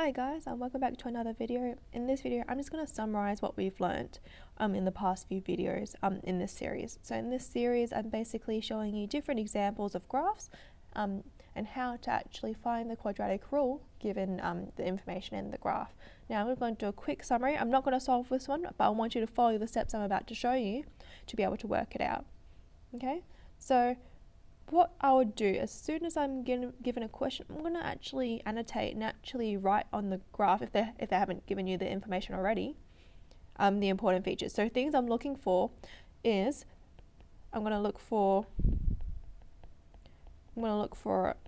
Hi guys, and welcome back to another video. In this video, I'm just going to summarize what we've learned in the past few videos in this series. So in this series, I'm basically showing you different examples of graphs and how to actually find the quadratic rule given the information in the graph. Now I'm going to do a quick summary. I'm not going to solve this one, but I want you to follow the steps I'm about to show you to be able to work it out. Okay, so what I would do as soon as I'm given a question, I'm going to actually annotate and actually write on the graph, if they haven't given you the information already, the important features. So things I'm looking for is I'm going to look for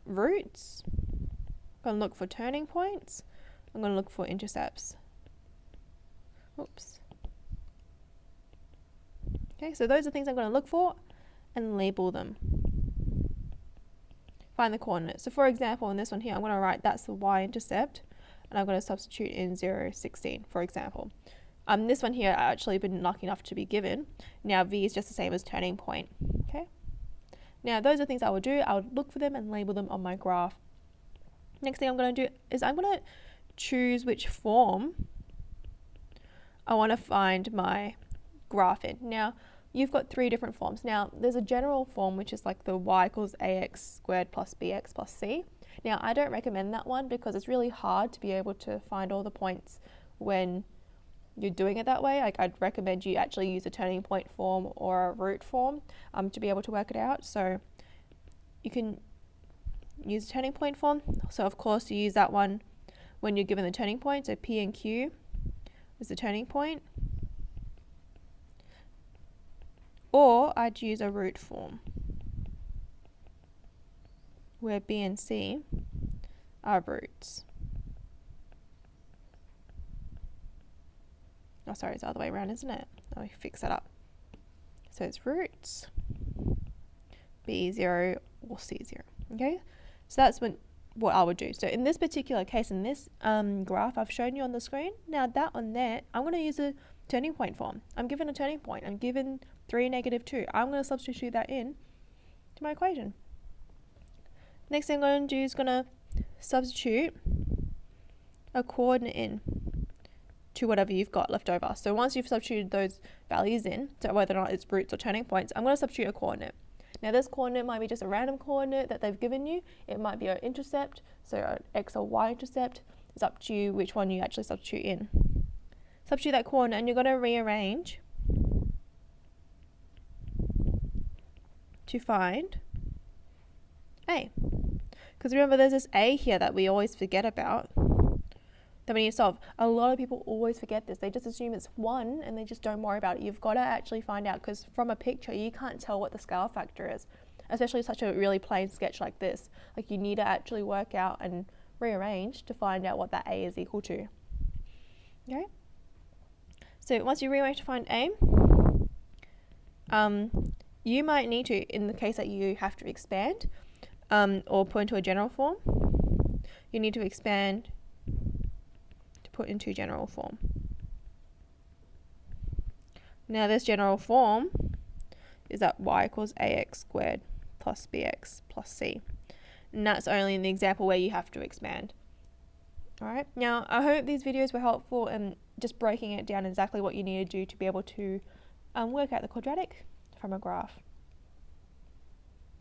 roots, I'm going to look for turning points, I'm going to look for intercepts. Oops. Okay, so those are things I'm going to look for and label them. Find the coordinates. So for example, in this one here, I'm going to write that's the y-intercept, and I'm going to substitute in 0, 16, for example. This one here, I actually been lucky enough to be given. Now v is just the same as turning point. Okay. Now those are things I would do. I would look for them and label them on my graph. Next thing I'm going to do is I'm going to choose which form I want to find my graph in. Now, you've got three different forms. Now, there's a general form, which is like the y equals ax squared plus bx plus c. Now, I don't recommend that one because it's really hard to be able to find all the points when you're doing it that way. Like, I'd recommend you actually use a turning point form or a root form to be able to work it out. So you can use a turning point form. So of course you use that one when you're given the turning point. So P and Q is the turning point. Or I'd use a root form where B and C are roots. Oh, sorry, it's the other way around, isn't it? Let me fix that up. So it's roots, B0 or C0. Okay, so that's what I would do. So in this particular case, in this graph I've shown you on the screen, now that one there, I'm going to use a turning point form. I'm given a turning point. I'm given 3, -2. I'm going to substitute that in to my equation. Next thing I'm going to do is going to substitute a coordinate in to whatever you've got left over. So once you've substituted those values in, so whether or not it's roots or turning points, I'm going to substitute a coordinate. Now this coordinate might be just a random coordinate that they've given you. It might be an intercept, so an x or y intercept. It's up to you which one you actually substitute in. Substitute that coordinate and you're going to rearrange to find A. Because remember, there's this A here that we always forget about that we need to solve. A lot of people always forget this. They just assume it's 1 and they just don't worry about it. You've got to actually find out, because from a picture you can't tell what the scale factor is, especially such a really plain sketch like this. Like, you need to actually work out and rearrange to find out what that A is equal to. Okay? So once you rearrange to find A, you might need to, in the case that you have to expand or put into a general form, you need to expand to put into general form. Now this general form is that y equals ax squared plus bx plus c. And that's only in the example where you have to expand. Alright, now I hope these videos were helpful in just breaking it down exactly what you need to do to be able to work out the quadratic from a graph.